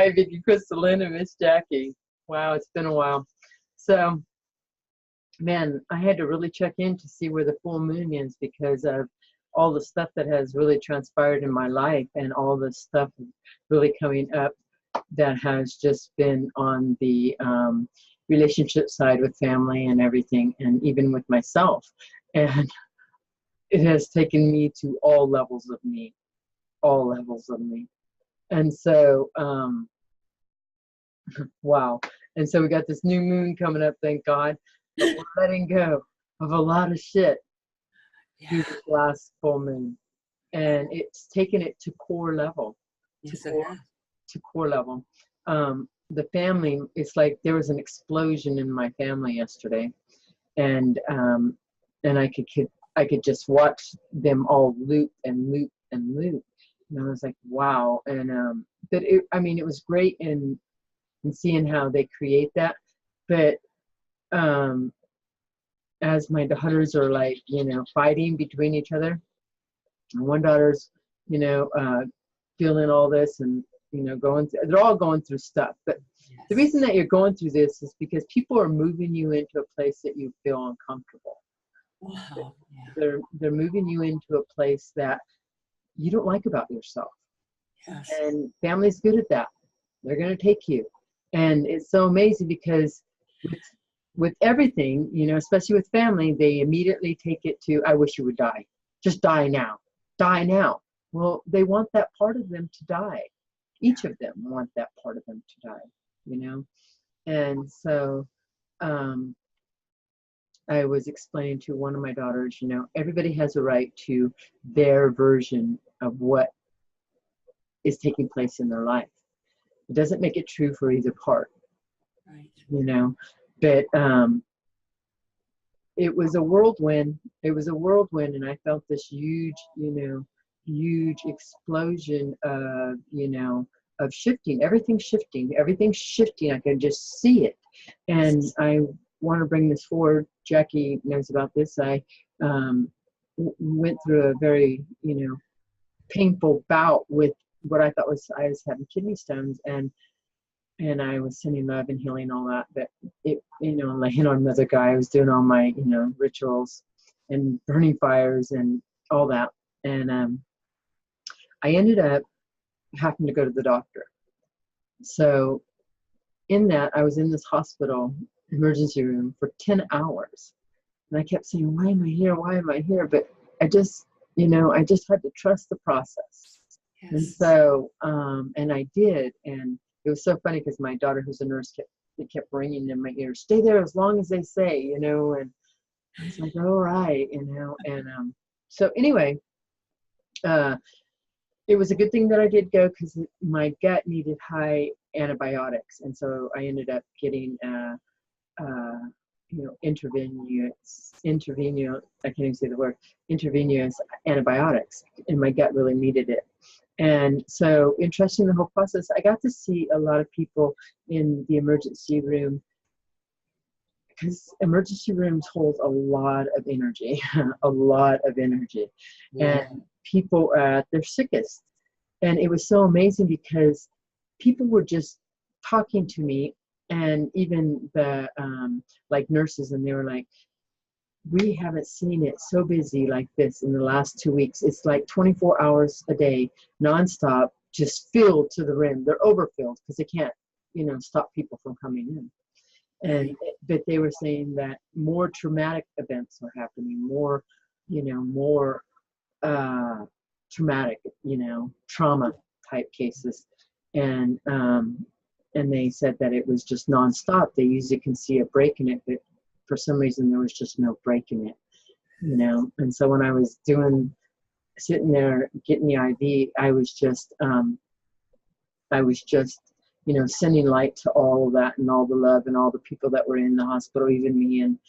Hi, Vicky, Crystalina, Miss Jackie. Wow, it's been a while. So, man, I had to really check in to see where the full moon is because of all the stuff that has really transpired in my life and all the stuff really coming up that has just been on the relationship side with family and everything, and even with myself. And it has taken me to all levels of me, all levels of me. And so, wow. And so we got this new moon coming up, thank God. But we're letting go of a lot of shit through this last full moon. And it's taken it to core level. Yes, to core level. The family, it's like there was an explosion in my family yesterday. And I could just watch them all loop and loop and loop. And I was like, wow. And but it was great in seeing how they create that. But as my daughters are like, fighting between each other, and one daughter's, feeling all this and, they're all going through stuff. But the reason that you're going through this is because people are moving you into a place that you feel uncomfortable. Wow. Yeah. They're moving you into a place that you don't like about yourself. Yes. And family's good at that. They're going to take you. And it's so amazing because with everything, especially with family, they immediately take it to, I wish you would die. Just die now. Die now. Well, they want that part of them to die. Each of them want that part of them to die, And so I was explaining to one of my daughters, everybody has a right to their version of what is taking place in their life. It doesn't make it true for either part, right. But it was a whirlwind. It was a whirlwind, and I felt this huge explosion of shifting. Everything's shifting. I can just see it. And I want to bring this forward. Jackie knows about this. I went through a very, painful bout with what I thought I was having kidney stones, and I was sending love and healing, all that. But it, laying on another guy, I was doing all my, rituals and burning fires and all that. And I ended up having to go to the doctor. So in that, I was in this hospital emergency room for 10 hours. And I kept saying, why am I here? Why am I here? But I just had to trust the process. Yes. And so, and I did. And it was so funny because my daughter, who's a nurse, kept ringing in my ear, stay there as long as they say, and I was like, all right, and so anyway, it was a good thing that I did go because my gut needed high antibiotics. And so I ended up getting, intravenous, I can't even say the word, intravenous antibiotics, and my gut really needed it. And so in trusting the whole process, I got to see a lot of people in the emergency room, because emergency rooms hold a lot of energy, a lot of energy. Yeah. And people are at their sickest. And it was so amazing because people were just talking to me, and even the like nurses, and they were like, we haven't seen it so busy like this in the last 2 weeks. It's like 24 hours a day, nonstop, just filled to the rim. They're overfilled because they can't, stop people from coming in. And but they were saying that more traumatic events are happening, more traumatic, trauma type cases. And they said that it was just nonstop. They usually can see a break in it, but for some reason there was just no break in it, And so when I was sitting there getting the IV, I was just sending light to all of that and all the love and all the people that were in the hospital, even me, and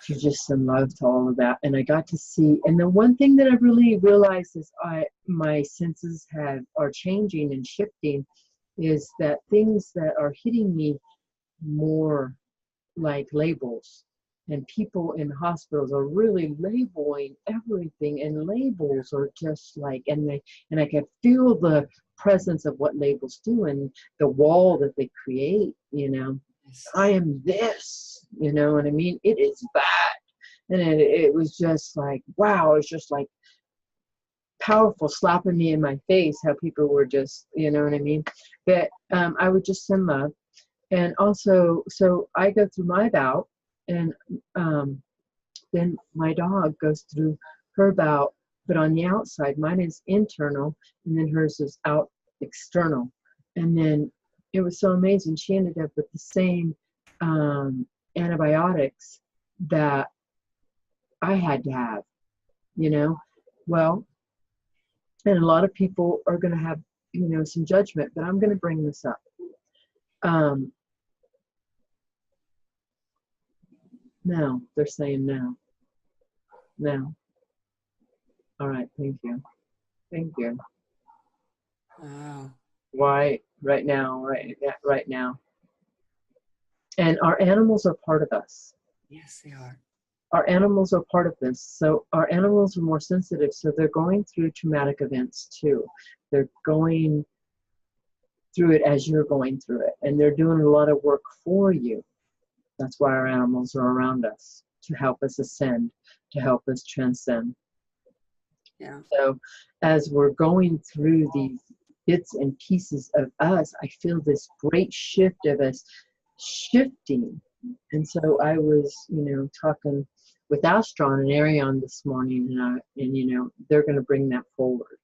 to just send love to all of that. And I got to see, and the one thing that I really realized is my senses are changing and shifting, is that things that are hitting me more like labels And people in hospitals are really labeling everything, and labels are just like, and I can feel the presence of what labels do, and the wall that they create, you know. I am this, you know what I mean? It is that. And it was just like, wow, it's just like powerful, slapping me in my face, how people were just, you know what I mean? But I would just send love. And also, so I go through my bout, and then my dog goes through her bout, but on the outside, mine is internal, and then hers is out external. And then it was so amazing. She ended up with the same antibiotics that I had to have, you know. Well, and a lot of people are going to have, you know, some judgment, but I'm going to bring this up. No, they're saying no. No. All right, thank you. Thank you. Wow. Why right now, right now? And our animals are part of us. Yes, they are. Our animals are part of this. So our animals are more sensitive, so they're going through traumatic events too. They're going through it as you're going through it, and they're doing a lot of work for you. That's why our animals are around us, to help us ascend, to help us transcend. Yeah. So as we're going through these bits and pieces of us, I feel this great shift of us shifting. And so I was, you know, talking with Astron and Airion this morning, and you know, they're going to bring that forward.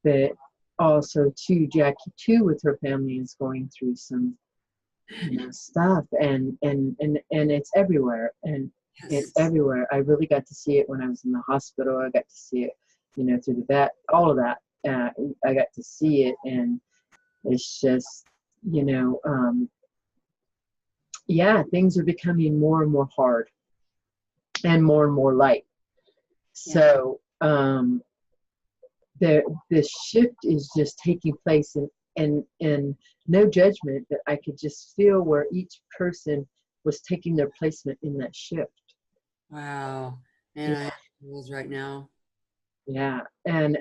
But also too, Jackie too, with her family, is going through some, you know, stuff, and it's everywhere, and it's everywhere. I really got to see it when I was in the hospital. I got to see it, you know, through the vet, all of that. I got to see it, and it's just, you know, yeah, things are becoming more and more hard and more light. So the shift is just taking place, and no judgment, that I could just feel where each person was taking their placement in that shift. Wow. Man, I have chills right now. Yeah. And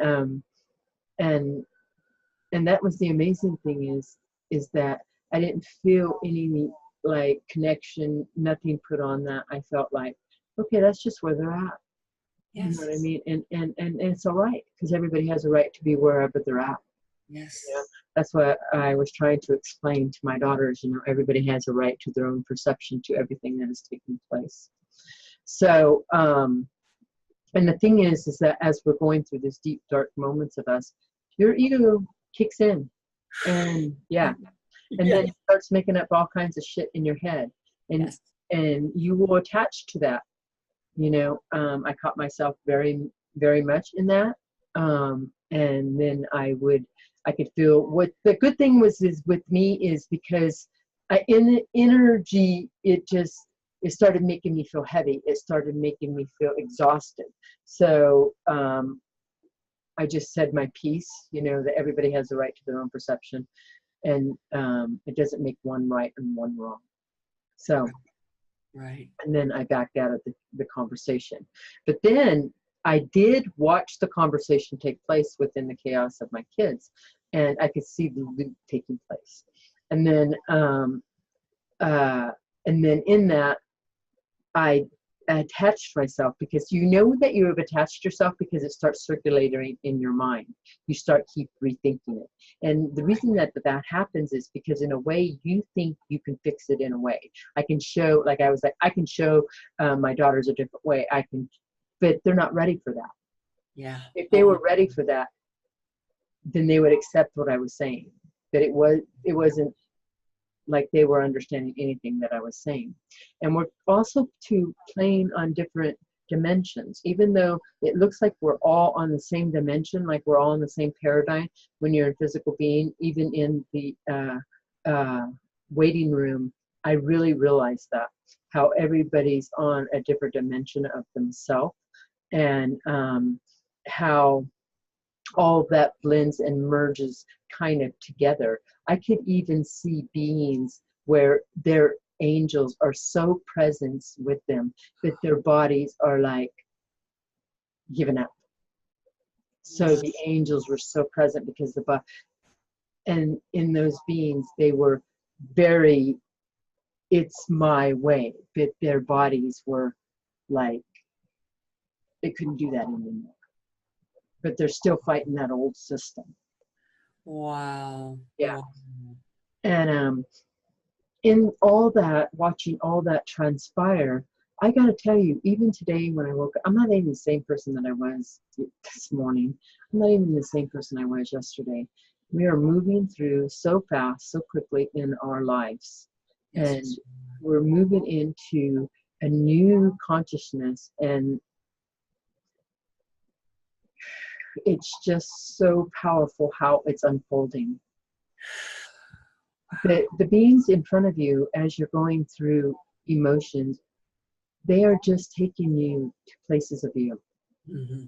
that was the amazing thing, is that I didn't feel any like connection, nothing put on that. I felt like, okay, that's just where they're at. Yes. You know what I mean? And it's all right, because everybody has a right to be wherever they're at. Yes. You know? That's what I was trying to explain to my daughters. You know, everybody has a right to their own perception to everything that is taking place. So, and the thing is that as we're going through these deep, dark moments of us, your ego kicks in, and and then it starts making up all kinds of shit in your head, and you will attach to that. You know, I caught myself very, very much in that, and then I could feel what the good thing is with me, is because in the energy, it started making me feel heavy. It started making me feel exhausted. So I just said my piece, you know, that everybody has the right to their own perception, and it doesn't make one right and one wrong. So, and then I backed out of the conversation. But then I did watch the conversation take place within the chaos of my kids, and I could see the loop taking place. And then in that, I attached myself, because you know that you have attached yourself because it starts circulating in your mind. You keep rethinking it. And the reason that happens is because, in a way, you think you can fix it in a way. I can show, like I was like, I can show my daughters a different way. But they're not ready for that. Yeah. If they were ready for that, then they would accept what I was saying. But it wasn't like they were understanding anything that I was saying. And we're also playing on different dimensions, even though it looks like we're all on the same dimension, like we're all in the same paradigm. When you're in physical being, even in the waiting room, I really realized that, how everybody's on a different dimension of themselves, and how all of that blends and merges kind of together. I could even see beings where they're angels are so present with them that their bodies are like given up. So the angels were so present because and in those beings, they were very, it's my way, but their bodies were like, they couldn't do that anymore. But they're still fighting that old system. Wow. Yeah. Wow. And in all that, watching all that transpire, I got to tell you, even today when I woke up, I'm not even the same person that I was this morning. I'm not even the same person I was yesterday. We are moving through so fast, so quickly in our lives. Yes. And we're moving into a new consciousness, and it's just so powerful how it's unfolding. The beings in front of you, as you're going through emotions, they are just taking you to places of you. Mm-hmm.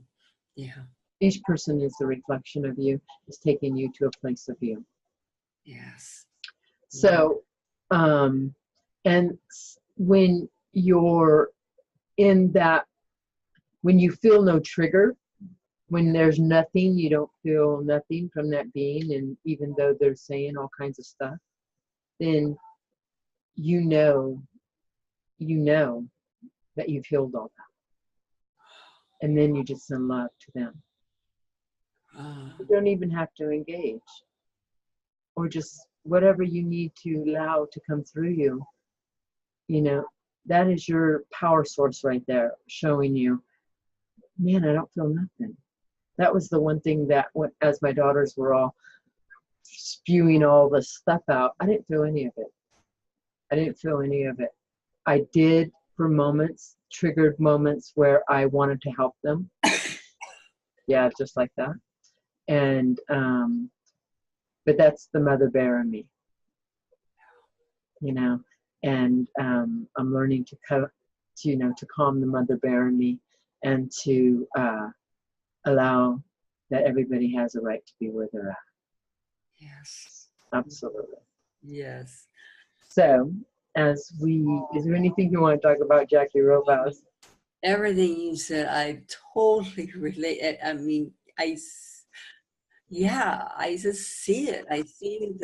Yeah. Each person is the reflection of you, is taking you to a place of you. Yes. So, and when you're in that, when you feel no trigger, when there's nothing, you don't feel nothing from that being, and even though they're saying all kinds of stuff, then you know that you've healed all that. And then you just send love to them. You don't even have to engage, or just whatever you need to allow to come through you. You know, that is your power source right there, showing you, man, I don't feel nothing. That was the one thing that, as my daughters were all spewing all this stuff out, I didn't feel any of it. I didn't feel any of it. I did for moments, triggered moments where I wanted to help them. Yeah, just like that. And but that's the mother bear in me, you know. And I'm learning to calm the mother bear in me, and to allow that everybody has a right to be where they're at. Yes. Absolutely. Yes. So, is there anything you want to talk about, Jackie Robaus? Everything you said, I totally relate. I mean, I just see it. I see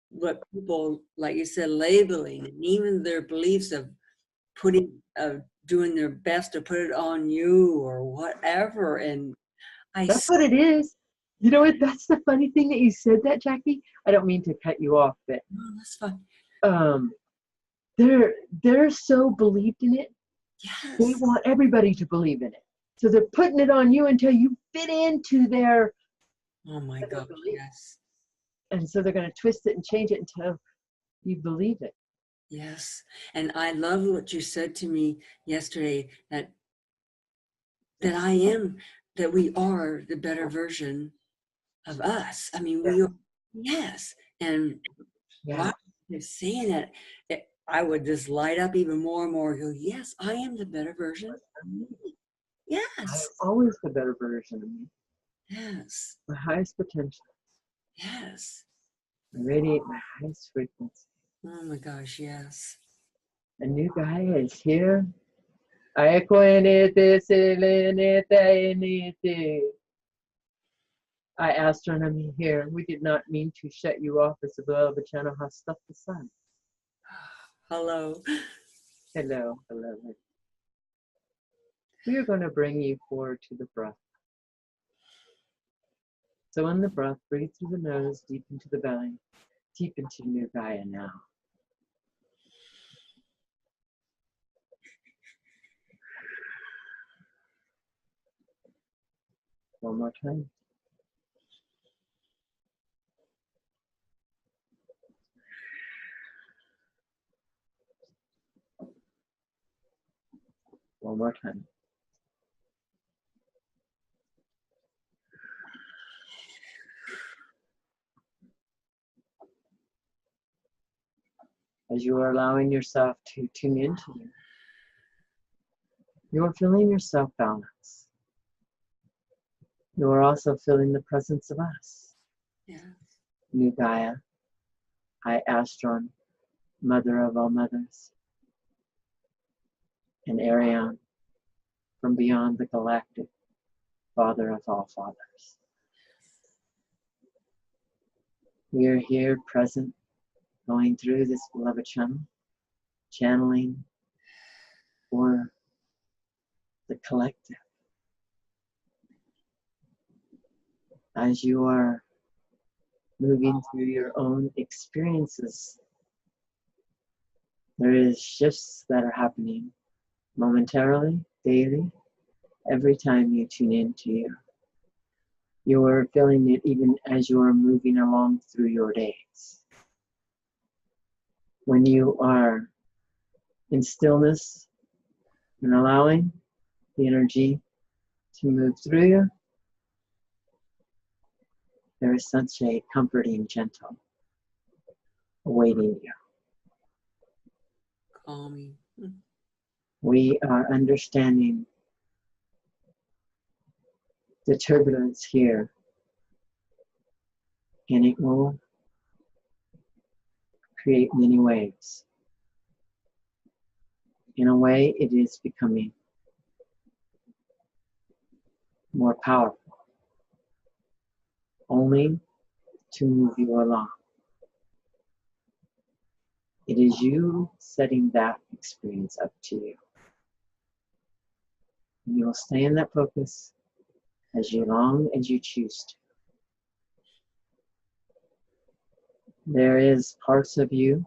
what people, like you said, labeling, and even their beliefs of doing their best to put it on you or whatever. And That's what it is. You know what? That's the funny thing that you said that, Jackie. I don't mean to cut you off, but that's fine. They're so believed in it. Yes. They want everybody to believe in it. So they're putting it on you until you fit into their God, belief. yes. And so they're going to twist it and change it until you believe it. Yes. And I love what you said to me yesterday, that we are the better version of us. I mean, we are, yes. And while you're saying that, I would just light up even more and more. Go, yes, I am the better version of me. Yes. I'm always the better version of me. Yes. My highest potential. Yes. I radiate my highest frequency. Oh my gosh, yes. A new guy is here. I Astron, here. We did not mean to shut you off. As well, but channel has stuff the sun. Hello. Hello, hello. We are going to bring you forward to the breath. So in the breath, breathe through the nose, deep into the belly, deep into New Gaia now. One more time. One more time. As you are allowing yourself to tune into you, you are feeling yourself balance. You are also feeling the presence of us. Yeah. New Gaia, I Astron, Mother of all mothers, and Airion, from beyond the galactic, Father of all fathers. We are here present, going through this beloved channel, channeling for the collective. As you are moving through your own experiences, there is shifts that are happening momentarily, daily, every time you tune into you. You are feeling it even as you are moving along through your days. When you are in stillness and allowing the energy to move through you, there is such a comforting, gentle awaiting you. Calming. We are understanding the turbulence here, and it will create many waves. In a way, it is becoming more powerful, only to move you along. It is you setting that experience up to you. And you will stay in that focus as long as you choose to. There is parts of you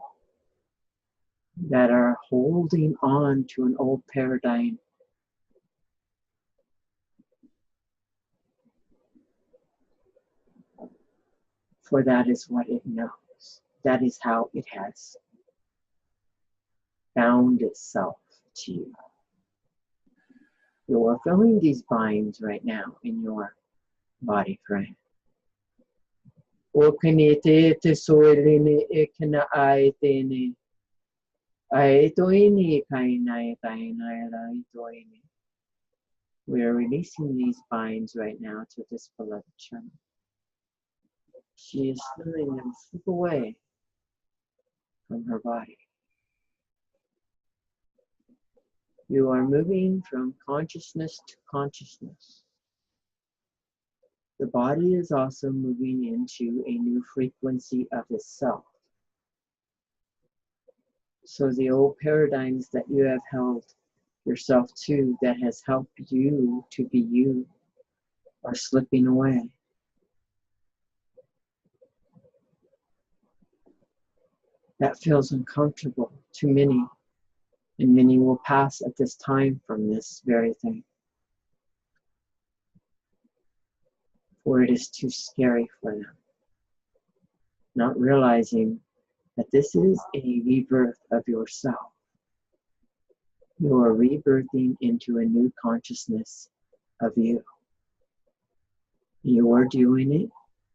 that are holding on to an old paradigm. For that is what it knows. That is how it has bound itself to you. You are feeling these binds right now in your body frame. We are releasing these binds right now to this beloved channel. She is feeling them slip away from her body. You are moving from consciousness to consciousness. The body is also moving into a new frequency of itself. So the old paradigms that you have held yourself to, that has helped you to be you, are slipping away. That feels uncomfortable to many, and many will pass at this time from this very thing. For it is too scary for them. Not realizing that this is a rebirth of yourself. You are rebirthing into a new consciousness of you. You are doing it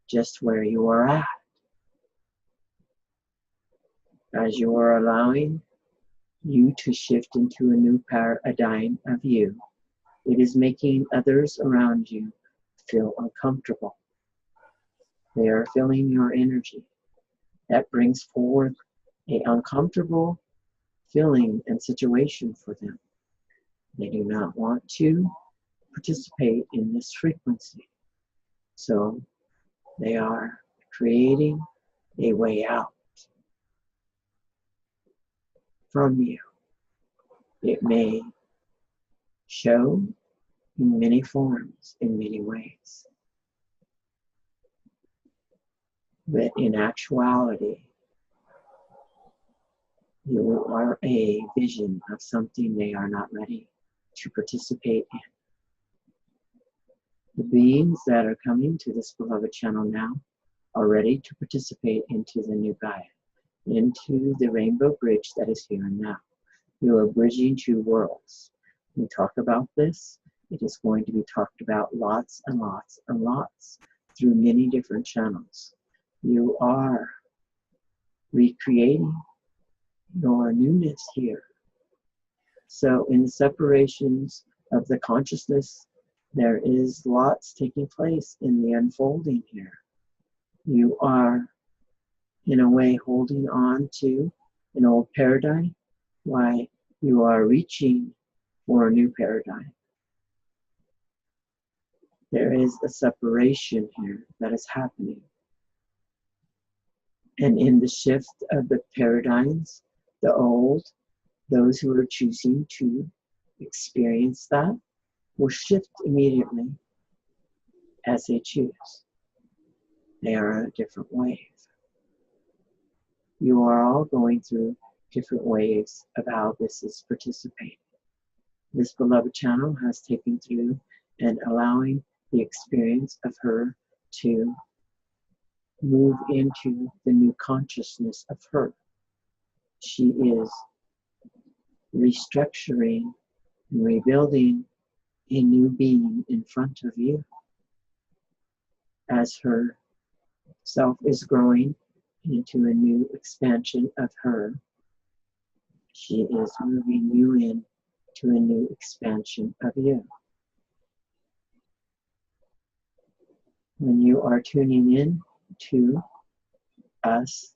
just where you are at. As you are allowing you to shift into a new paradigm of you, it is making others around you feel uncomfortable. They are feeling your energy. That brings forth an uncomfortable feeling and situation for them. They do not want to participate in this frequency. So they are creating a way out from you. It may show in many forms, in many ways. But in actuality, you are a vision of something they are not ready to participate in. The beings that are coming to this beloved channel now are ready to participate into the new Gaia, into the rainbow bridge that is here and now. You are bridging two worlds. When we talk about this, it is going to be talked about lots and lots and lots through many different channels. You are recreating your newness here. So in the separations of the consciousness, there is lots taking place in the unfolding here. You are, in a way, holding on to an old paradigm, why you are reaching for a new paradigm. There is a separation here that is happening. And in the shift of the paradigms, the old, those who are choosing to experience that will shift immediately as they choose. They are a different wave. You are all going through different waves of how this is participating. This beloved channel has taken through and allowing the experience of her to move into the new consciousness of her. She is restructuring and rebuilding a new being in front of you as her self is growing into a new expansion of her. She is moving you in to a new expansion of you. When you are tuning in to us,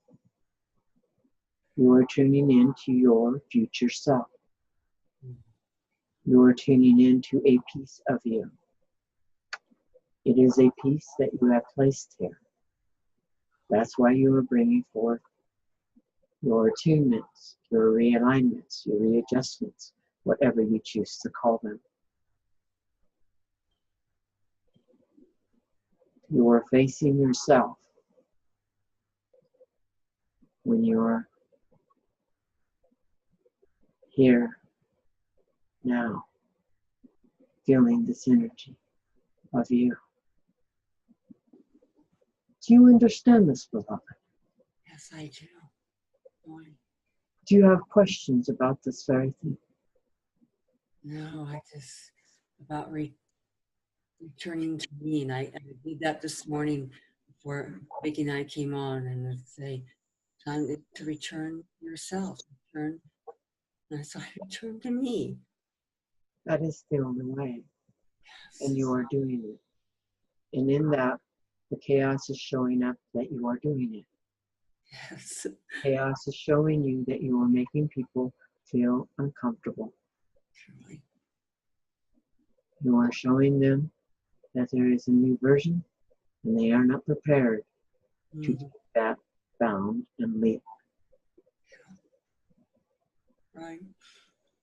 you are tuning in to your future self. You are tuning into a piece of you. It is a piece that you have placed here. That's why you are bringing forth your attunements, your realignments, your readjustments, whatever you choose to call them. You are facing yourself when you are here now, feeling this energy of you. Do you understand this, beloved? Yes, I do. Boy. Do you have questions about this very thing? No, I just about returning to me, and I did that this morning before Vicky and I came on, and I'd say, time to return yourself. Return. And so I return to me. That is the only way, Yes. and you are doing it. And in that, the chaos is showing up that you are doing it. Yes. Chaos is showing you that you are making people feel uncomfortable. Truly. You are showing them that there is a new version, and they are not prepared to take that bound and leap. Right.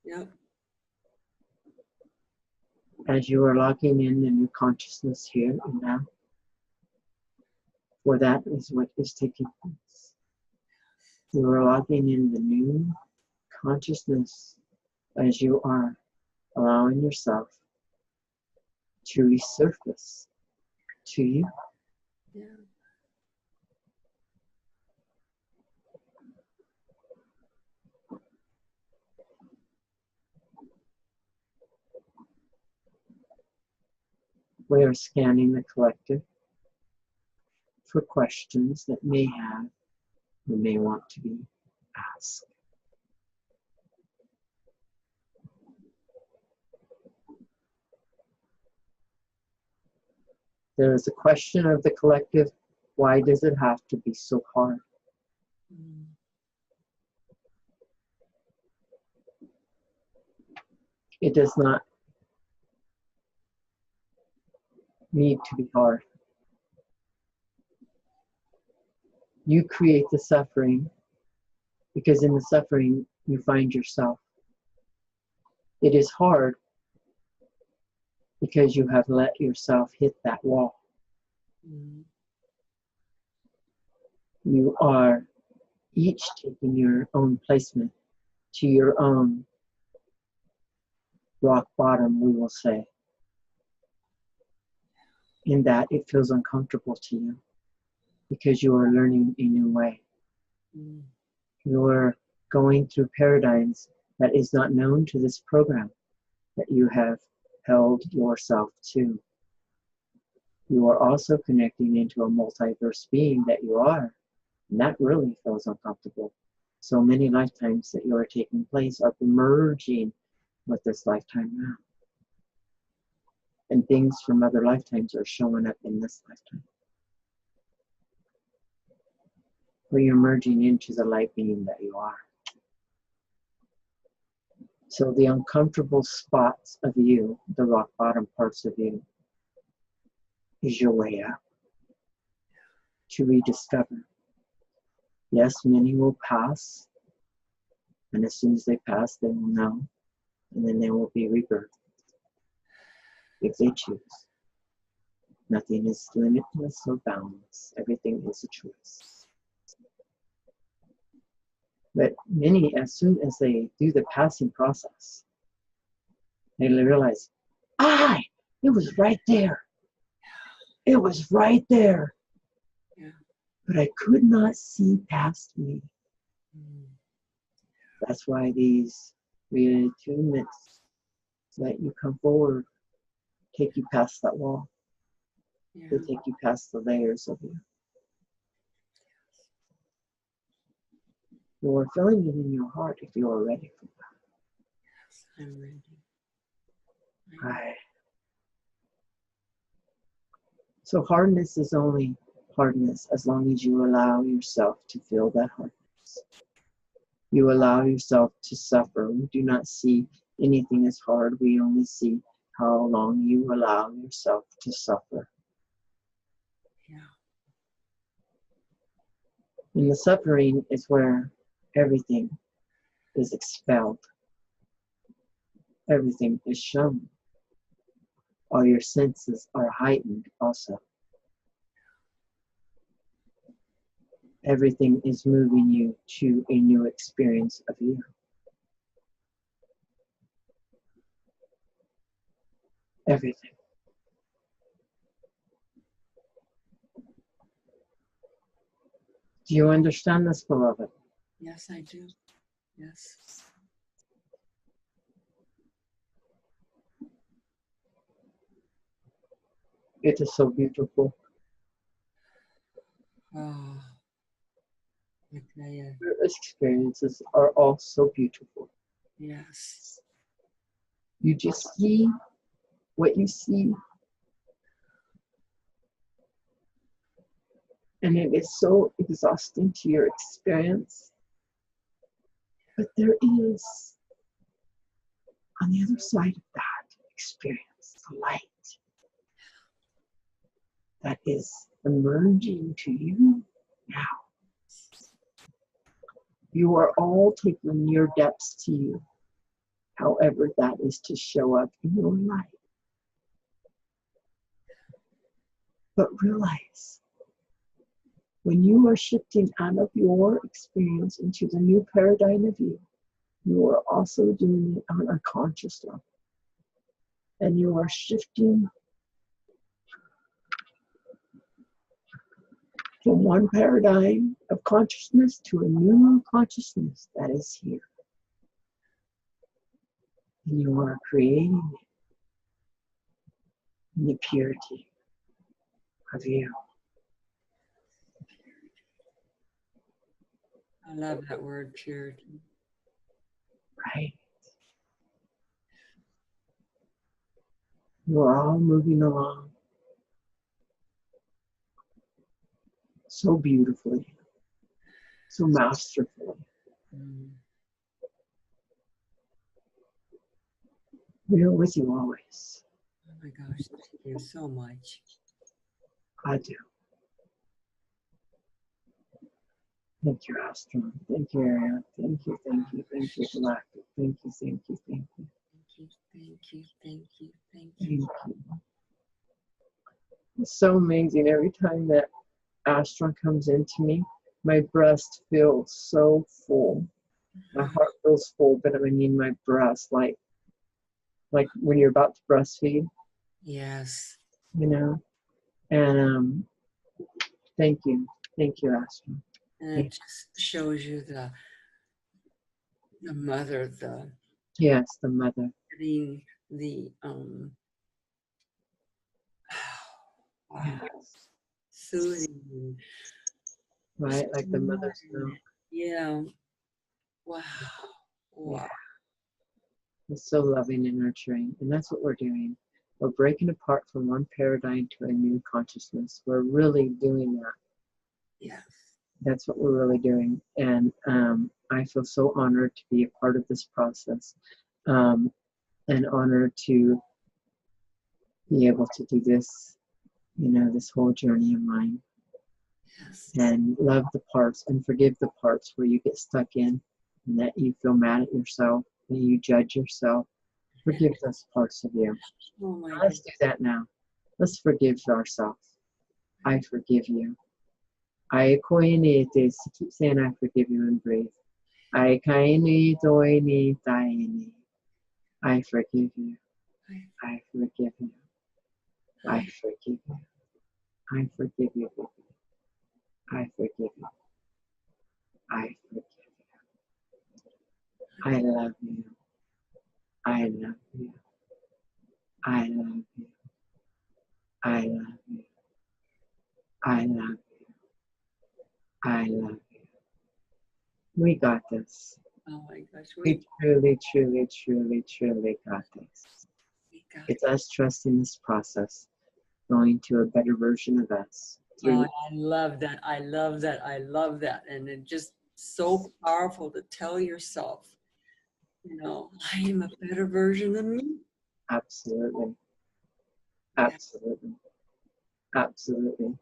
Yep. As you are locking in the new consciousness here and now, for that is what is taking place. You are locking in the new consciousness as you are allowing yourself to resurface to you. Yeah. We are scanning the collective for questions that may have or may want to be asked. There is a question of the collective, why does it have to be so hard? It does not need to be hard. You create the suffering because in the suffering you find yourself. It is hard because you have let yourself hit that wall. You are each taking your own placement to your own rock bottom, we will say. In that it feels uncomfortable to you because you are learning a new way. You are going through paradigms that is not known to this program that you have held yourself to. You are also connecting into a multiverse being that you are, and that really feels uncomfortable. So many lifetimes that you are taking place are merging with this lifetime now. And things from other lifetimes are showing up in this lifetime. Where you're merging into the light being that you are. So the uncomfortable spots of you, the rock bottom parts of you, is your way out to rediscover. Yes, many will pass, and as soon as they pass, they will know, and then they will be rebirthed if they choose. Nothing is limitless or boundless. Everything is a choice. But many, as soon as they do the passing process, they realize, it was right there. It was right there. Yeah. But I could not see past me. That's why these reattunements let you come forward, take you past that wall. Yeah. They take you past the layers of you. You're feeling it in your heart if you are ready for that. Yes, I'm ready. Right. So hardness is only hardness as long as you allow yourself to feel that hardness. You allow yourself to suffer. We do not see anything as hard. We only see how long you allow yourself to suffer. Yeah. And the suffering is where everything is expelled. Everything is shown. All your senses are heightened also. Everything is moving you to a new experience of you. Everything. Do you understand this, beloved? Yes, I do. Yes. It is so beautiful. Oh, I tell you. Your experiences are all so beautiful. Yes. You just see what you see. And it is so exhausting to your experience. But there is, on the other side of that experience, the light that is emerging to you now. You are all taking your depths to you, however that is to show up in your life. But realize, when you are shifting out of your experience into the new paradigm of you, you are also doing it on a conscious level. And you are shifting from one paradigm of consciousness to a new consciousness that is here. And you are creating it in the purity of you. I love that word, purity. Right? You are all moving along so beautifully, so masterfully. We are with you always. Oh my gosh, thank you so much. I do. Thank you, Astron. Thank you, Airion. Thank you, thank you, thank you, Galactic. Thank you, thank you, thank you. Thank you, thank you, thank you, thank Thank you. you. It's so amazing. Every time that Astron comes into me, my breast feels so full. My heart feels full, but I mean my breast, like when you're about to breastfeed, Yes. you know. And thank you, Astron. And it just shows you the mother, Yes, the mother. the wow, Yes. soothing. Right, like the mother's milk. Yeah. Wow. Wow. Yeah. It's so loving and nurturing, and that's what we're doing. We're breaking apart from one paradigm to a new consciousness. We're really doing that. Yes. That's what we're really doing. And I feel so honored to be a part of this process. An honor to be able to do this, this whole journey of mine. Yes. And love the parts and forgive the parts where you get stuck in and that you feel mad at yourself and you judge yourself. Forgive those parts of you. Oh my Let's do that now. Let's forgive ourselves. I forgive you. I koini this. Keep saying I forgive you and breathe. I kaini toini taini. I forgive you. I forgive you. I forgive you. I forgive you. I forgive you. I forgive you. I love you. I love you. I love you. I love you. I love you. I love you. We got this. Oh my gosh. We truly, truly, truly, truly got this. It's us trusting this process, going to a better version of us. Oh, I love that. I love that. I love that. And it's just so powerful to tell yourself, I am a better version of me. Absolutely. Absolutely. Absolutely.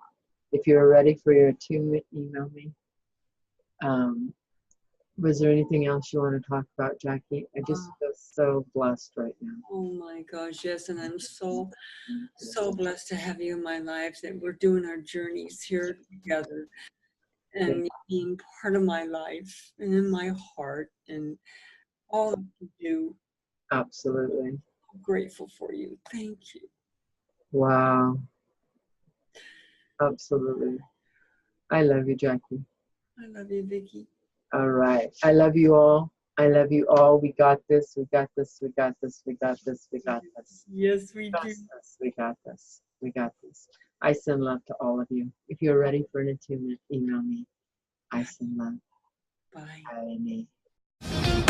If you're ready for your attunement, email me. Was there anything else you want to talk about, Jackie? I just feel so blessed right now. Oh my gosh, yes. And I'm so blessed to have you in my life, that we're doing our journeys here together and being part of my life and in my heart and all that you do. Absolutely. I'm grateful for you. Thank you. Wow. Absolutely. I love you, Jackie. I love you, Vicki. All right. I love you all. I love you all. We got this. We got this. We got this. We got this. We got this. Yes, we Trust do. us. We got this. We got this. I send love to all of you. If you're ready for an attunement, email me. I send love. Bye. Bye.